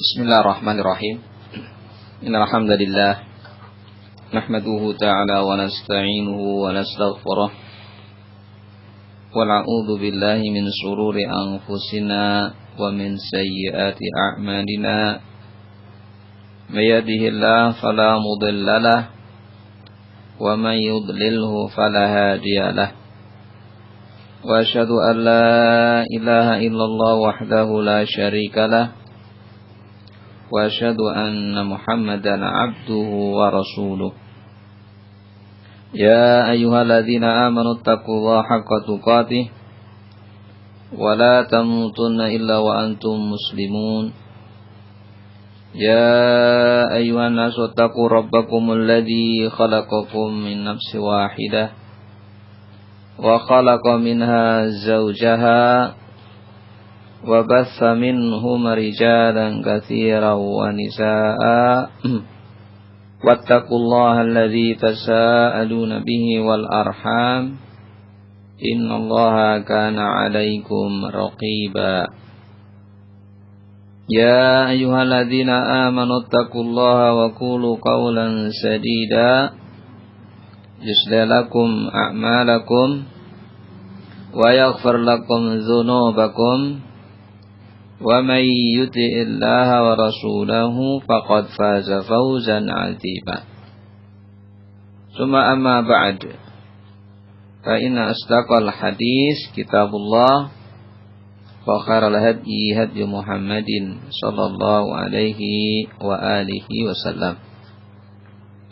Bismillahirrahmanirrahim. Innal hamdalillah nahmaduhu ta'ala wa nasta'inuhu wa nastaghfiruh wa na'udzu billahi min shururi anfusina wa min sayyiati a'malina. May yahdihillahu fala mudilla lahu wa man yudlilhu fala hadiya lahu. Wa asyhadu an la ilaha illallah wahdahu la syarika lahu wa asyhadu anna Muhammadan abduhu wa rasuluh. Ya ayyuhalladzina amanu taqullaha haqqa tuqatih wa la tamutunna illa wa antum muslimun. Ya ayyuhan nasu taqu rabbakumul ladzi khalaqakum min nafsin wahidah wa khalaqa minha zawjaha wa batha minhum rijalan katsiran wa nisaa wattaqullaha alladzi tasaaluna bihi wal arham innallaha kana 'alaikum raqiba. Ya ayyuhalladzina amanu taqullaha wa qulu qawlan sadida yuslih lakum a'malakum wa yaghfir lakum dhunubakum wa may yuti'illaha wa rasulahu faqad faza fawzan 'azima. Summa amma ba'd, fa inna asdaqal hadis kitabullah wa khairal hadyi hadyu Muhammadin sallallahu alaihi wa alihi wasallam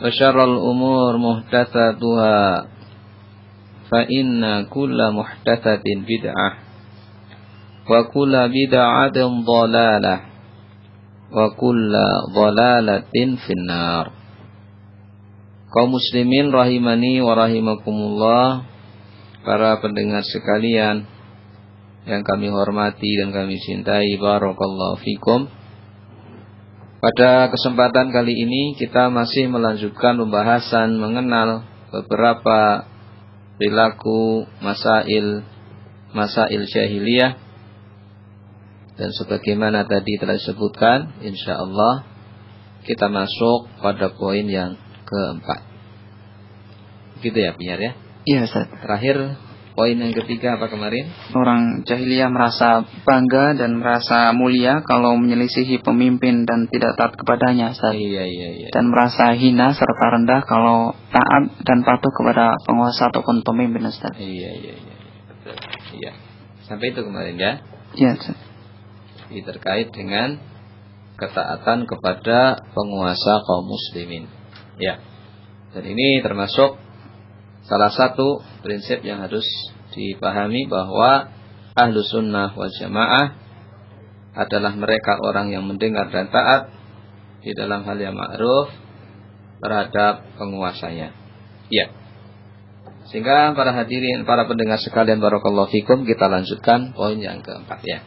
wa syarrul umur muhdatsatuha fa inna kulla muhdatsatin bid'ah wa kulla bid'atin dhalalah wa kulla dhalalatin finnar. Kaum muslimin rahimani wa rahimakumullah, para pendengar sekalian yang kami hormati dan kami cintai, barakallahu fikum. Pada kesempatan kali ini kita masih melanjutkan pembahasan mengenal beberapa perilaku masail jahiliyah. Dan sebagaimana tadi telah disebutkan, insyaallah kita masuk pada poin yang keempat. Gitu ya, Pinyar ya? Iya, Ustaz. Terakhir poin yang ketiga apa kemarin? Orang jahiliyah merasa bangga dan merasa mulia kalau menyelisihi pemimpin dan tidak taat kepadanya, Ustaz. Iya. Dan merasa hina serta rendah kalau taat dan patuh kepada penguasa ataupun pemimpin, Ustaz. Iya. Betul. Iya. Sampai itu kemarin ya? Iya, Ustaz. Ini terkait dengan ketaatan kepada penguasa kaum muslimin. Ya. Dan ini termasuk salah satu prinsip yang harus dipahami, bahwa ahlu sunnah wal jamaah adalah mereka orang yang mendengar dan taat di dalam hal yang ma'ruf terhadap penguasanya. Ya. Sehingga para hadirin, para pendengar sekalian, barakallahu fikum, kita lanjutkan poin yang keempat ya.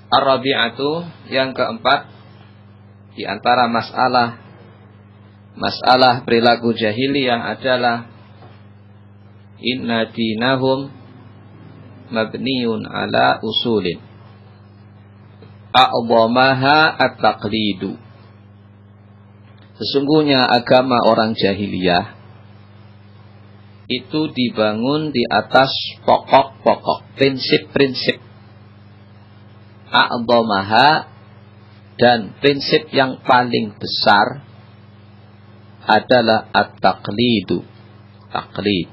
Ar-rabi'atu, yang keempat, di antara masalah perilaku jahiliyah adalah inna dinahum mabniun ala usulin a'dhamaha at-taqlidu. Sesungguhnya agama orang jahiliyah itu dibangun di atas pokok-pokok, prinsip-prinsip. A'dhamaha, dan prinsip yang paling besar adalah at-taqlidu, taklid.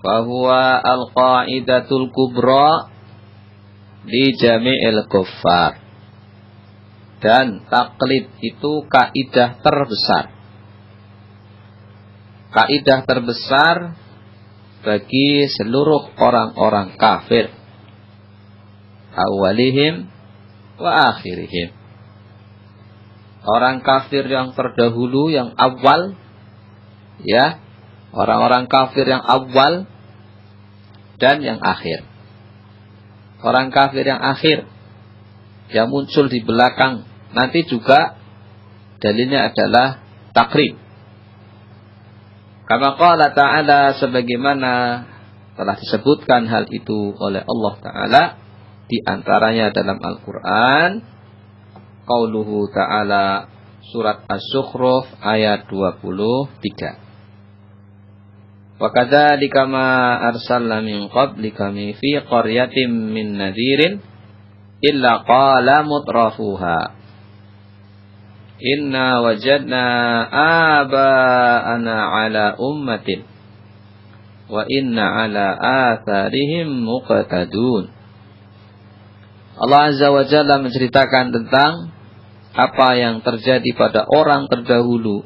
Fahuwa al-qa'idatul kubra li jami'il kuffar. Dan taklid itu kaidah terbesar. Kaidah terbesar bagi seluruh orang-orang kafir, awalihim wa akhirihim. Orang kafir yang terdahulu, yang awal, ya, orang-orang kafir yang awal dan yang akhir. Orang kafir yang akhir, yang muncul di belakang, nanti juga dalilnya adalah takrib. Kama qala ta'ala, sebagaimana telah disebutkan hal itu oleh Allah Ta'ala Di antaranya dalam Al-Quran, qauluhu ta'ala surat Az-Zukhruf ayat 23. Wa kadzalika ma arsalna min qablika fi qaryatin min nadhirin illa qala mutrafuha inna wajadna aba'ana ala ummatin wa inna ala atharihim muqtadun. Allah Azza wa Jalla menceritakan tentang apa yang terjadi pada orang terdahulu.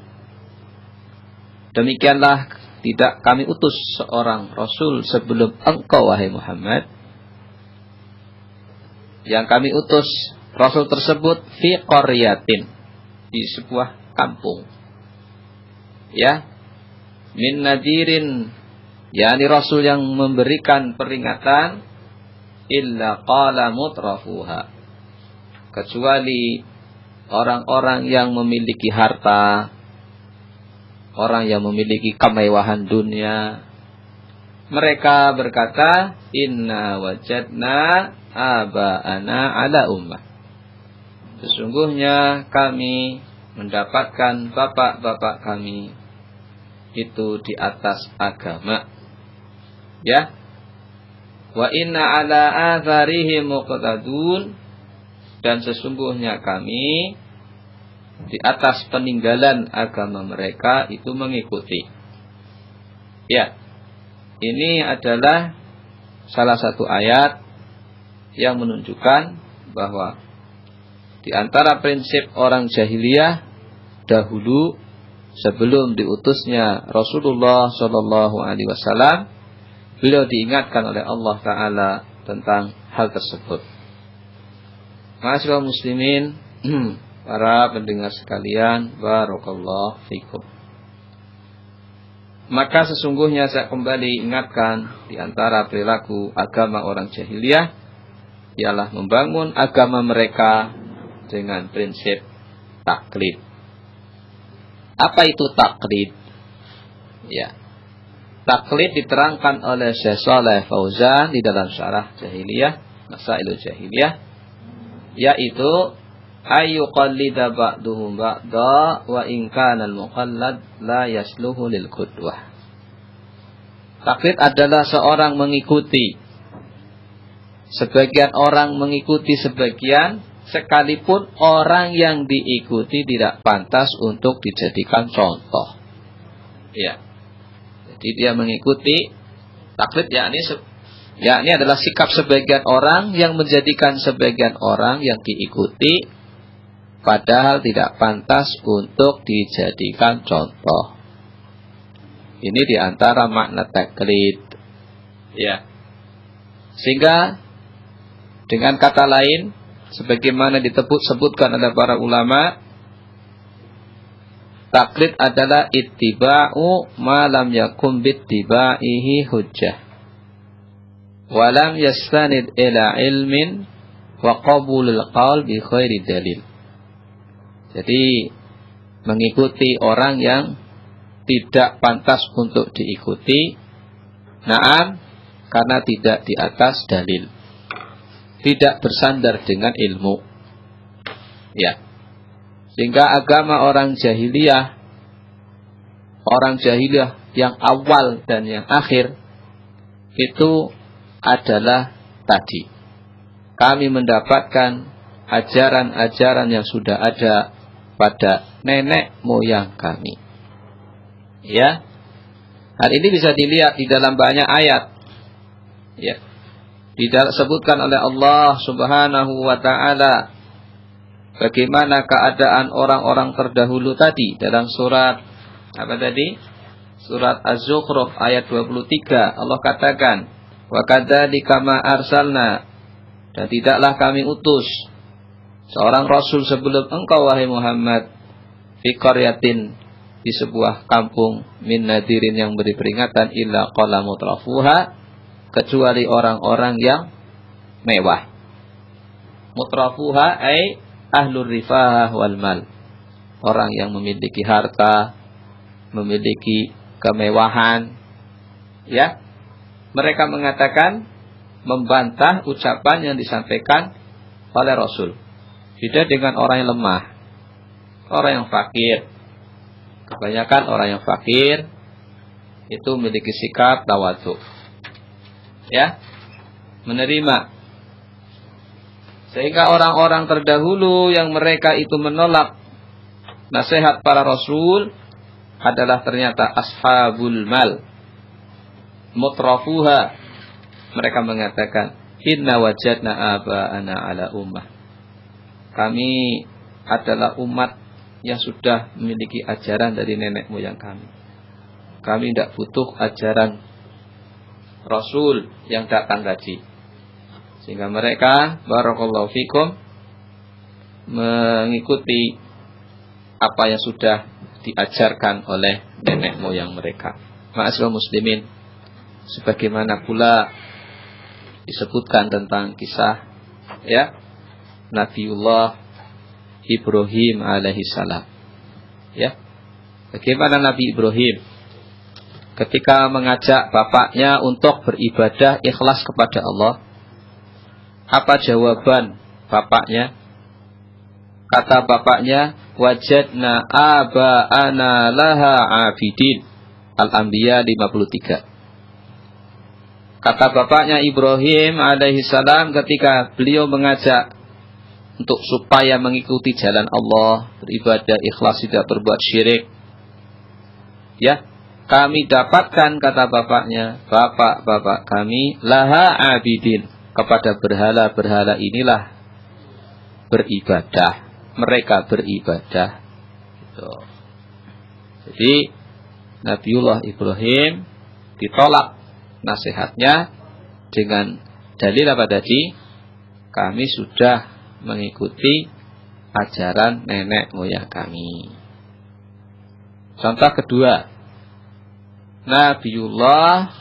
Demikianlah tidak kami utus seorang Rasul sebelum engkau, wahai Muhammad. Yang kami utus Rasul tersebut fi qaryatin, di sebuah kampung. Ya, min nadirin, yakni Rasul yang memberikan peringatan, illa qala mutrafuha, kecuali orang-orang yang memiliki harta, orang yang memiliki kemewahan dunia, mereka berkata, inna wajadna aba'ana ala ummah, sesungguhnya kami mendapatkan bapak-bapak kami itu di atas agama. Ya. Wa inna ala atharihim muqtadun, dan sesungguhnya kami di atas peninggalan agama mereka itu mengikuti. Ya. Ini adalah salah satu ayat yang menunjukkan bahwa di antara prinsip orang jahiliyah dahulu sebelum diutusnya Rasulullah sallallahu alaihi wasallam, beliau diingatkan oleh Allah Ta'ala tentang hal tersebut. Ma'asyiral muslimin, para pendengar sekalian, barakallahu fikum. Maka sesungguhnya saya kembali ingatkan, di antara perilaku agama orang jahiliyah ialah membangun agama mereka dengan prinsip taklid. Apa itu taklid? Ya. Taklid diterangkan oleh Syekh Shalih Fauzan di dalam syarah jahiliyah, Masailul Jahiliyah, yaitu ayyuqallida ba'duhum ba'da wa in kana al-muqallad la yasluhu lil qudwah. Taklid adalah seorang mengikuti, sebagian orang mengikuti sebagian, sekalipun orang yang diikuti tidak pantas untuk dijadikan contoh. Ya. Jadi dia mengikuti taklid, yakni adalah sikap sebagian orang yang menjadikan sebagian orang yang diikuti padahal tidak pantas untuk dijadikan contoh. Ini diantara makna taklid. Ya. Sehingga dengan kata lain, sebagaimana disebutkan oleh para ulama, taklid adalah ittiba'u ma lam yakum bittiba'ihi hujjah wa lam yastanid ila ilmin wa qabulul qaul bi khairi dalil. Jadi mengikuti orang yang tidak pantas untuk diikuti, na'am, karena tidak di atas dalil, tidak bersandar dengan ilmu. Ya. Sehingga agama orang jahiliyah yang awal dan yang akhir itu adalah tadi. Kami mendapatkan ajaran-ajaran yang sudah ada pada nenek moyang kami. Ya. Hal ini bisa dilihat di dalam banyak ayat. Ya. Disebutkan oleh Allah Subhanahu wa taala bagaimana keadaan orang-orang terdahulu tadi dalam surat apa tadi? Surat Az-Zukhruf ayat 23. Allah katakan, "Wa kadzalika ma arsalna," dan tidaklah kami utus seorang rasul sebelum engkau, wahai Muhammad, fi qaryatin, di sebuah kampung, min nadirin, yang beri peringatan, illa qala mutrafuha, kecuali orang-orang yang mewah. Mutrafuha ay ahlur rifah wal mal, orang yang memiliki harta, memiliki kemewahan. Ya, mereka mengatakan membantah ucapan yang disampaikan oleh Rasul. Beda dengan orang yang lemah, orang yang fakir. Kebanyakan orang yang fakir itu memiliki sikap tawadhu. Ya, menerima. Sehingga orang-orang terdahulu yang mereka itu menolak nasihat para Rasul adalah ternyata ashabul mal, mutrafuha. Mereka mengatakan, inna wajadna aba'ana ala ummah. Kami adalah umat yang sudah memiliki ajaran dari nenek moyang kami. Kami tidak butuh ajaran Rasul yang datang tadi. Sehingga mereka, barakallahu fikum, mengikuti apa yang sudah diajarkan oleh nenek moyang mereka. Ma'asyiral muslimin, sebagaimana pula disebutkan tentang kisah ya Nabiullah Ibrahim alaihi salam. Ya. Bagaimana Nabi Ibrahim ketika mengajak bapaknya untuk beribadah ikhlas kepada Allah? Apa jawaban bapaknya? Kata bapaknya, wajadna aba'ana laha abidin. Al-Anbiya 53. Kata bapaknya Ibrahim alaihi salam ketika beliau mengajak untuk supaya mengikuti jalan Allah, beribadah ikhlas, tidak berbuat syirik. Ya, kami dapatkan, kata bapaknya, bapak-bapak kami laha abidin, kepada berhala-berhala inilah beribadah. Mereka beribadah. Gitu. Jadi Nabiullah Ibrahim ditolak nasihatnya dengan dalil apa tadi? Kami sudah mengikuti ajaran nenek moyang kami. Contoh kedua, Nabiullah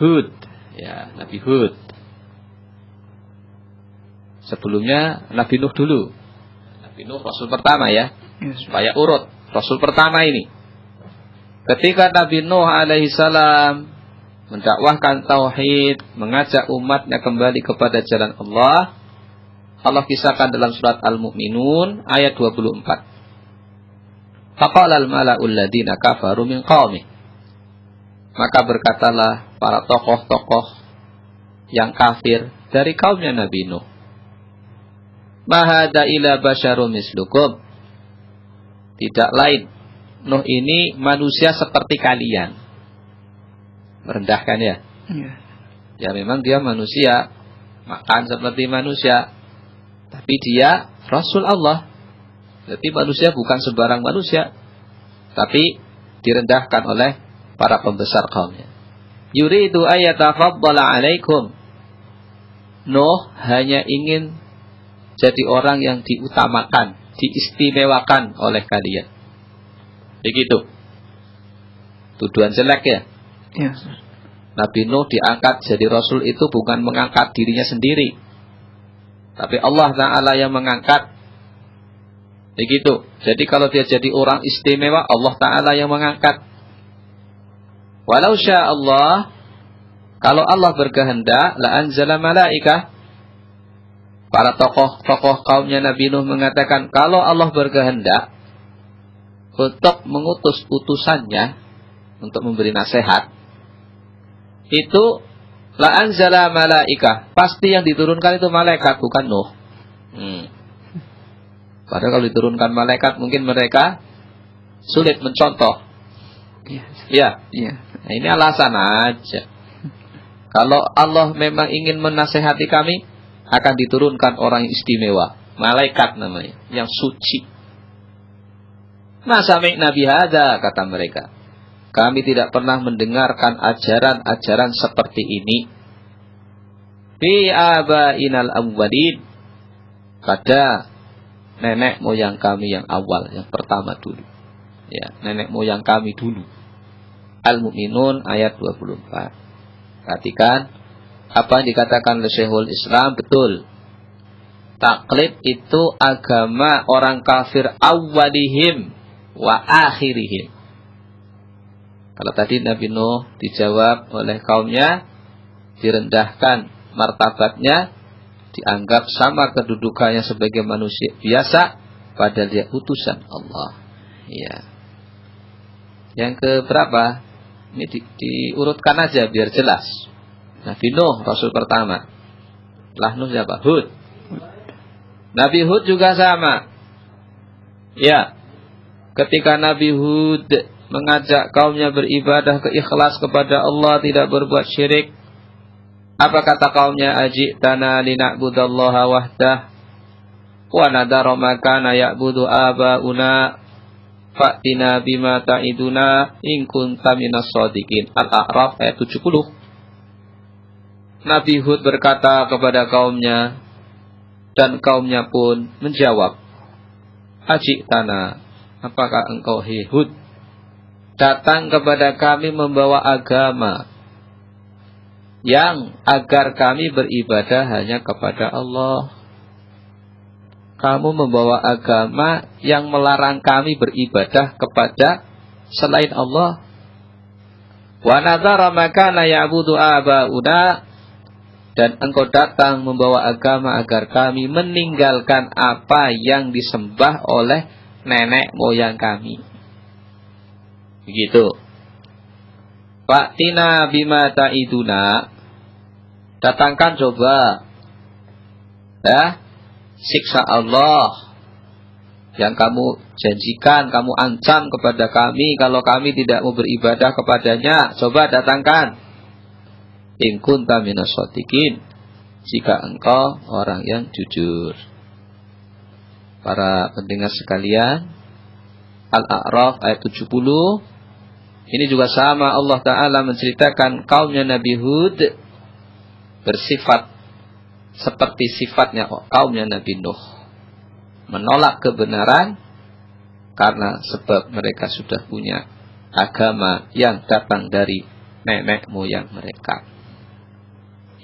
Hud. Ya, Nabi Hud. Sebelumnya Nabi Nuh dulu. Nabi Nuh Rasul pertama ya. Supaya urut. Rasul pertama ini. Ketika Nabi Nuh alaihi salam mendakwahkan tauhid, mengajak umatnya kembali kepada jalan Allah, Allah kisahkan dalam surat Al-Mu'minun ayat 24. Faqala al-mala'ul ladina kafaru min qaumih. Maka berkatalah para tokoh-tokoh yang kafir dari kaumnya Nabi Nuh, mahada ila basyarum mislukum. Tidak lain, Nuh ini manusia seperti kalian. Merendahkan ya? Ya memang dia manusia, makan seperti manusia, tapi dia Rasul Allah. Jadi manusia bukan sembarang manusia, tapi direndahkan oleh para pembesar kaumnya. Yuridu ayatafaddala alaikum. Nuh hanya ingin jadi orang yang diutamakan, diistimewakan oleh kalian. Begitu. Tuduhan jelek ya? Ya. Nabi Nuh diangkat jadi Rasul itu bukan mengangkat dirinya sendiri, tapi Allah Ta'ala yang mengangkat. Begitu. Jadi kalau dia jadi orang istimewa, Allah Ta'ala yang mengangkat. Walau sya Allah, kalau Allah berkehendak, la anzala malaikah. Para tokoh kaumnya Nabi Nuh mengatakan, kalau Allah berkehendak untuk mengutus utusannya untuk memberi nasihat, itu la anzala malaikah, pasti yang diturunkan itu malaikat, bukan Nuh. Padahal kalau diturunkan malaikat mungkin mereka sulit mencontoh. Ya. Nah, ini alasan aja. Kalau Allah memang ingin menasehati kami, akan diturunkan orang yang istimewa, malaikat namanya, yang suci. Masa Nabi hada, kata mereka. Kami tidak pernah mendengarkan ajaran-ajaran seperti ini. Fi abainal awwalin, pada nenek moyang kami yang awal, yang pertama dulu. Ya, nenek moyang kami dulu. Al-Mu'minun ayat 24. Perhatikan apa yang dikatakan oleh Syekhul Islam, betul. Taklid itu agama orang kafir awalihim wa akhirihim. Kalau tadi Nabi Nuh dijawab oleh kaumnya, direndahkan martabatnya, dianggap sama kedudukannya sebagai manusia biasa, padahal dia utusan Allah. Ya. Yang keberapa? Ini diurutkan aja biar jelas. Nabi Nuh, Rasul pertama. Lah Nuh siapa? Hud. Nabi Hud juga sama. Ya. Ketika Nabi Hud mengajak kaumnya beribadah keikhlas kepada Allah, tidak berbuat syirik, apa kata kaumnya? Ajitana lina'budallaha wahdah wa nadara ma kana ya'budu aba'una fa'tina bima ta'iduna in kunta minas shadiqin. Al-A'raf ayat 70. Nabi Hud berkata kepada kaumnya, dan kaumnya pun menjawab, Ajitana, apakah engkau Hud datang kepada kami membawa agama yang agar kami beribadah hanya kepada Allah. Kamu membawa agama yang melarang kami beribadah kepada selain Allah. Wa nadhara ma kana ya'budu aba'una, dan engkau datang membawa agama agar kami meninggalkan apa yang disembah oleh nenek moyang kami. Begitu. Fa'tina bima ta'iduna, datangkan coba ya siksa Allah yang kamu janjikan, kamu ancam kepada kami kalau kami tidak mau beribadah kepadanya. Coba datangkan. In kunta minas shadiqin, jika engkau orang yang jujur. Para pendengar sekalian, Al-A'raf ayat 70. Ini juga sama, Allah Ta'ala menceritakan kaumnya Nabi Hud bersifat seperti sifatnya kaumnya Nabi Nuh, menolak kebenaran karena sebab mereka sudah punya agama yang datang dari nenek moyang mereka.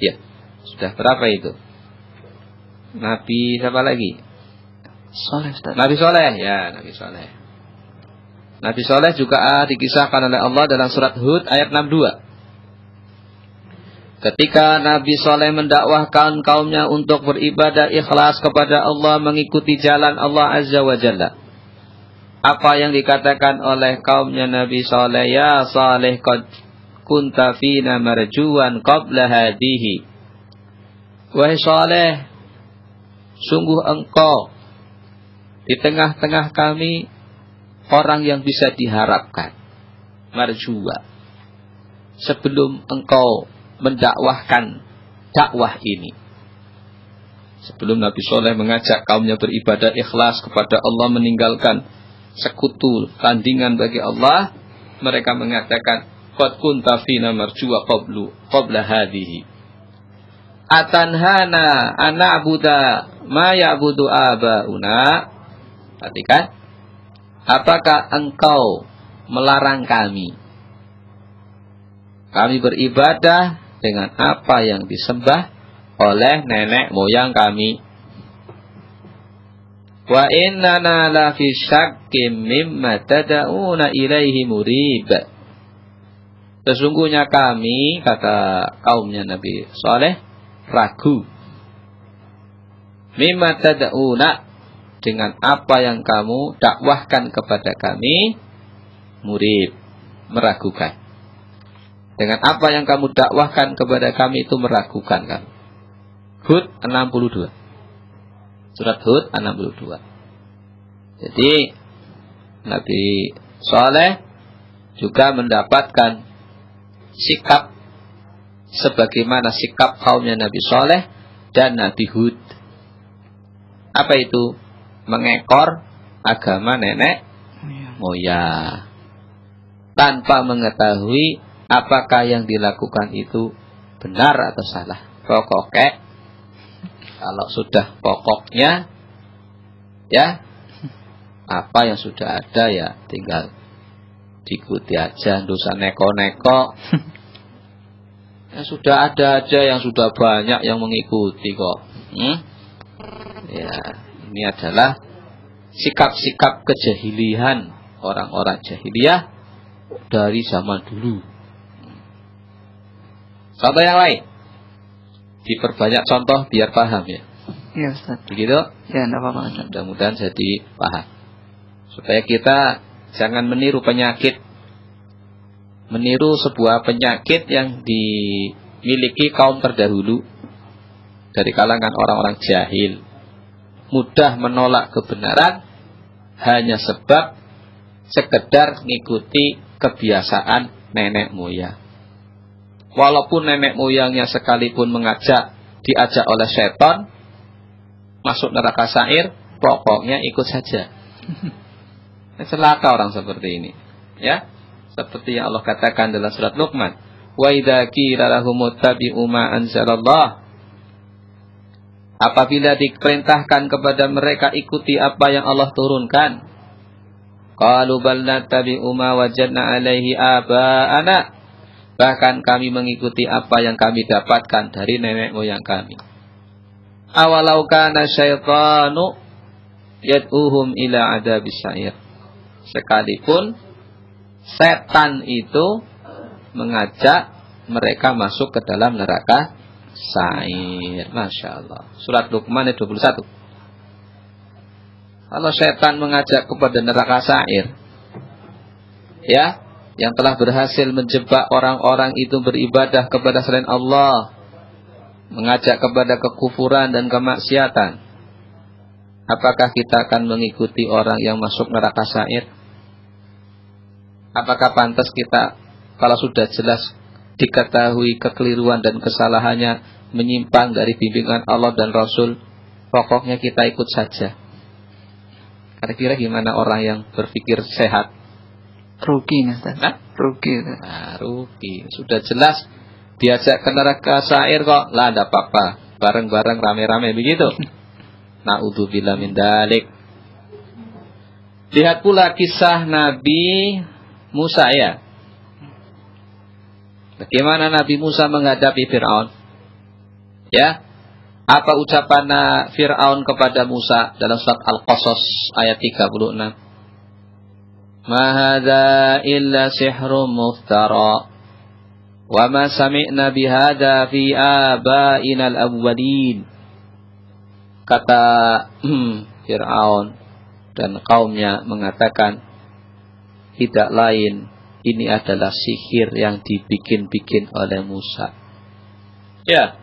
Ya, sudah berapa itu? Nabi siapa lagi? Soleh, Ustaz. Nabi Soleh, ya, Nabi Soleh. Nabi Soleh juga dikisahkan oleh Allah dalam surat Hud ayat 62. Ketika Nabi Soleh mendakwahkan kaumnya untuk beribadah ikhlas kepada Allah, mengikuti jalan Allah Azza wa Jalla, apa yang dikatakan oleh kaumnya Nabi Soleh? Ya Saleh, qad kunta fina marjuwan qabla hadihi. Wahai Saleh, sungguh engkau di tengah-tengah kami orang yang bisa diharapkan, marjuwa, sebelum engkau mendakwahkan dakwah ini. Sebelum Nabi Soleh mengajak kaumnya beribadah ikhlas kepada Allah, meninggalkan sekutu tandingan bagi Allah, mereka mengatakan qad kunta fina marjuwa qabla hadhihi atanhana ana'budu ma ya'budu abauna. Perhatikan, apakah engkau melarang kami beribadah dengan apa yang disembah oleh nenek moyang kami? Wa innana la fi syakkim mimma tad'una ilaihi murib. Sesungguhnya kami, kata kaumnya Nabi Saleh, ragu. Mimma tad'una, dengan apa yang kamu dakwahkan kepada kami, murib, meragukan. Dengan apa yang kamu dakwahkan kepada kami itu meragukan kami. Hud 62. Surat Hud 62. Jadi Nabi Saleh juga mendapatkan sikap sebagaimana sikap kaumnya Nabi Saleh dan Nabi Hud. Apa itu? Mengekor agama nenek moyang tanpa mengetahui apakah yang dilakukan itu benar atau salah. Pokoknya kalau sudah pokoknya ya apa yang sudah ada ya tinggal diikuti aja, dosa neko-neko. Ya sudah ada aja, yang sudah banyak yang mengikuti kok. Ya, ini adalah sikap-sikap kejahilian orang-orang jahiliyah dari zaman dulu. Contoh yang lain, diperbanyak contoh biar paham ya. Iya Ustaz. Begitu? Ya, enggak apa-apa Ustaz. Mudah-mudahan jadi paham. Supaya kita jangan meniru penyakit. Meniru sebuah penyakit yang dimiliki kaum terdahulu dari kalangan orang-orang jahil. Mudah menolak kebenaran hanya sebab sekedar mengikuti kebiasaan nenek moyang. Walaupun nenek moyangnya sekalipun diajak oleh setan masuk neraka sa'ir, pokoknya ikut saja. Celaka orang seperti ini. Ya, seperti yang Allah katakan dalam surat Luqman, wa idza qila lahum ittabi'u ma anzalallah, apabila diperintahkan kepada mereka ikuti apa yang Allah turunkan, qalu bal nattabi'u ma wajadna 'alaihi aba'ana, bahkan kami mengikuti apa yang kami dapatkan dari nenek moyang kami. Awalau kana syaitanu yad'uhum ila adzabis sa'ir, sekalipun setan itu mengajak mereka masuk ke dalam neraka sa'ir. Masya Allah. Surat Luqman ayat 21. Kalau setan mengajak kepada neraka sa'ir, ya, yang telah berhasil menjebak orang-orang itu beribadah kepada selain Allah, mengajak kepada kekufuran dan kemaksiatan, apakah kita akan mengikuti orang yang masuk neraka sa'ir? Apakah pantas kita, kalau sudah jelas diketahui kekeliruan dan kesalahannya, menyimpang dari bimbingan Allah dan Rasul, pokoknya kita ikut saja? Kira-kira gimana orang yang berpikir sehat? Rugi Ustaz. Rugi. Nah, rugi. Sudah jelas diajak ke neraka sa'ir kok, lah ada apa-apa, bareng-bareng rame-rame begitu. Na'udzubillah min dalik. Lihat pula kisah Nabi Musa ya. Bagaimana Nabi Musa menghadapi Fir'aun? Ya. Apa ucapan Fir'aun kepada Musa dalam surat Al-Qasas ayat 36? Ma hadza illa sihrun muftara wa ma sami'na bihadza fi abaina al-awwalin. Kata Fir'aun dan kaumnya mengatakan, tidak lain ini adalah sihir yang dibikin-bikin oleh Musa. Ya.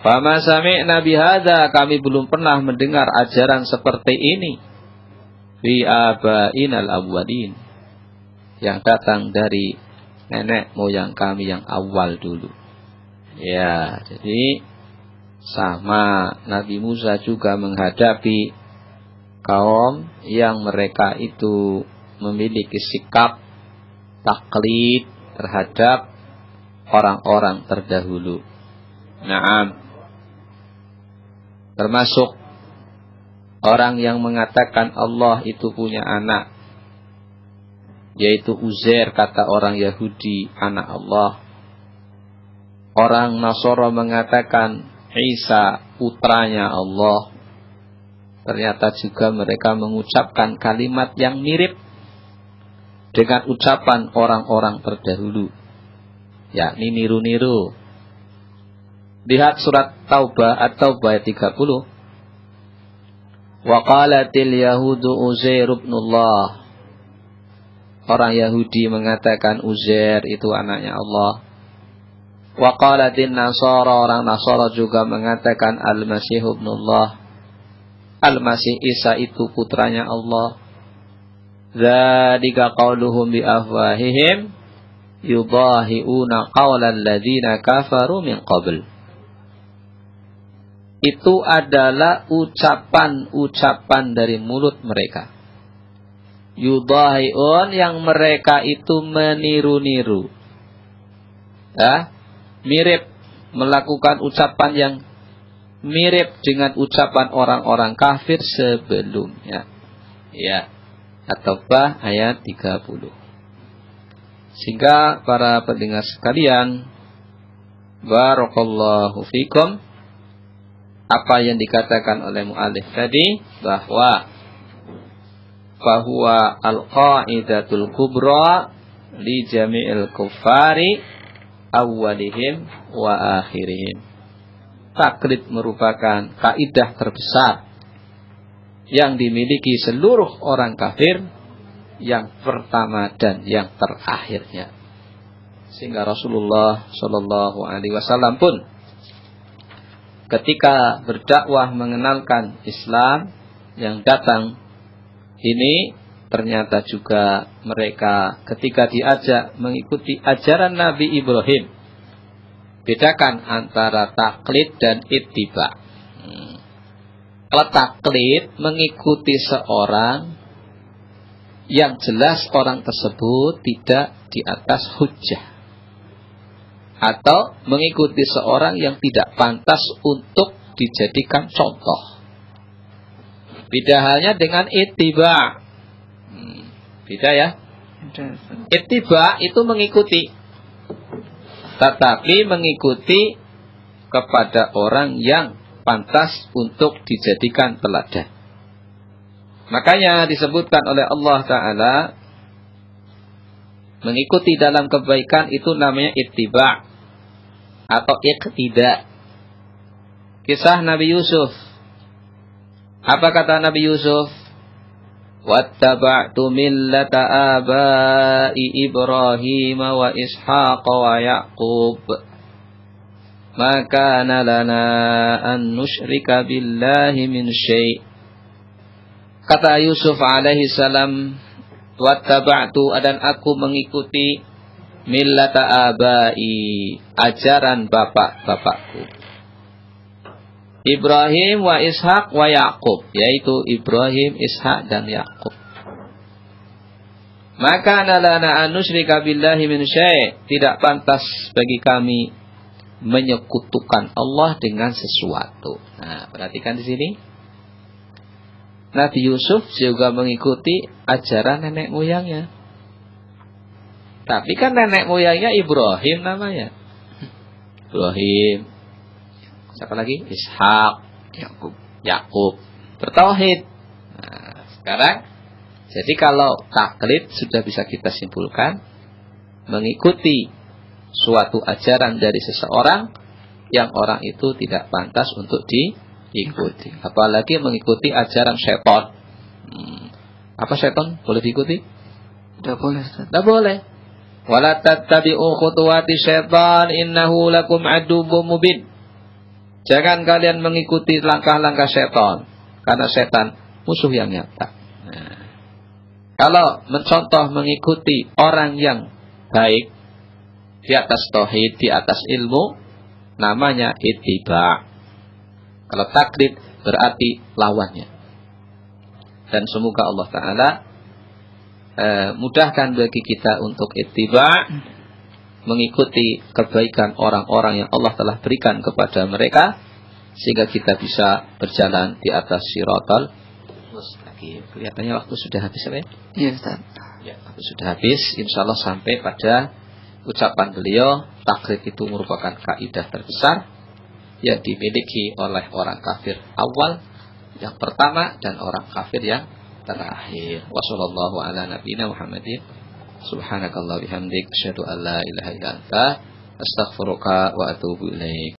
Fa ma sami'na bihadza, kami belum pernah mendengar ajaran seperti ini. Fi abainal awwalin, yang datang dari nenek moyang kami yang awal dulu. Ya, jadi sama Nabi Musa juga menghadapi kaum yang mereka itu memiliki sikap taklid terhadap orang-orang terdahulu. Naam. Termasuk orang yang mengatakan Allah itu punya anak, yaitu Uzair, kata orang Yahudi, anak Allah. Orang Nasara mengatakan Isa putranya Allah. Ternyata juga mereka mengucapkan kalimat yang mirip dengan ucapan orang-orang terdahulu, yakni niru-niru. Lihat surat Taubah atau ayat 30. Wa qalatil yahudu Uzair ibnullah. Orang Yahudi mengatakan Uzair itu anaknya Allah. Wa qalatin Nasara, orang Nasara juga mengatakan Al-Masih ibnullah. Al-Masih Isa itu putranya Allah. Dzalika qauluhum bi afwahihim yudahiuna qaulal ladzina kafaru min qabl. Itu adalah ucapan-ucapan dari mulut mereka. Yudahiun, yang mereka itu meniru-niru. Ya, mirip, melakukan ucapan yang mirip dengan ucapan orang-orang kafir sebelumnya. Ya, At-Taubah ayat 30. Sehingga para pendengar sekalian, barakallahu fikum, apa yang dikatakan oleh mu'allif tadi, bahwa al-qa'idatul kubra li jami'il kuffari awwalihim wa akhirihim. taklid merupakan kaidah terbesar yang dimiliki seluruh orang kafir, yang pertama dan yang terakhirnya. Sehingga Rasulullah Shallallahu Alaihi Wasallam pun ketika berdakwah mengenalkan Islam yang datang ini, ternyata juga mereka ketika diajak mengikuti ajaran Nabi Ibrahim, bedakan antara taklid dan ittiba. Kalau taklid mengikuti seorang yang jelas orang tersebut tidak di atas hujjah, atau mengikuti seorang yang tidak pantas untuk dijadikan contoh. Beda halnya dengan ittiba. Beda ya. Ittiba itu mengikuti, tetapi mengikuti kepada orang yang pantas untuk dijadikan teladan. Makanya disebutkan oleh Allah Ta'ala, mengikuti dalam kebaikan itu namanya ittiba atau iqtida. Kisah Nabi Yusuf. Apa kata Nabi Yusuf? Wattaba'tu millata abai Ibrahim wa Ishaq wa Yaqub. Ma kana lana an nusyrika billahi min syai'. Kata Yusuf alaihi salam, wattaba'tu, dan aku mengikuti millata abai, ajaran bapak-bapakku, Ibrahim wa Ishaq wa Yaqub, yaitu Ibrahim, Ishaq dan Yaqub. Maka lana an nusyrika billahi min syai', tidak pantas bagi kami menyekutukan Allah dengan sesuatu. Nah, perhatikan di sini. Nabi Yusuf juga mengikuti ajaran nenek moyangnya. Tapi kan nenek moyangnya Ibrahim namanya. Ibrahim. Siapa lagi? Ishaq, Yaqub. Bertauhid. Nah, sekarang jadi kalau taklid sudah bisa kita simpulkan mengikuti suatu ajaran dari seseorang yang orang itu tidak pantas untuk diikuti. Apalagi mengikuti ajaran syaitan. Apa syaitan? Boleh diikuti? Tidak boleh. Tidak boleh. Wala tattabi'u khutuwati syaitan innahu lakum aduwwum mubin. Jangan kalian mengikuti langkah-langkah syaitan, karena syaitan musuh yang nyata. Nah, kalau mencontoh mengikuti orang yang baik di atas tauhid, di atas ilmu, namanya ittiba. Kalau taklid berarti lawannya. Dan semoga Allah Ta'ala mudahkan bagi kita untuk ittiba, mengikuti kebaikan orang-orang yang Allah telah berikan kepada mereka, sehingga kita bisa berjalan di atas siratal mustaqim. Kelihatannya waktu sudah habis ya? Iya, Ustaz. Ya, waktu sudah habis. Insyaallah sampai pada ucapan beliau, taklid itu merupakan kaidah terbesar yang dimiliki oleh orang kafir awal yang pertama dan orang kafir yang terakhir. Wassallallahu ala nabiyina Muhammadin. Subhanakallah bihamdik, asyhadu an la ilaha illa anta, astaghfiruka wa atubu ilaik.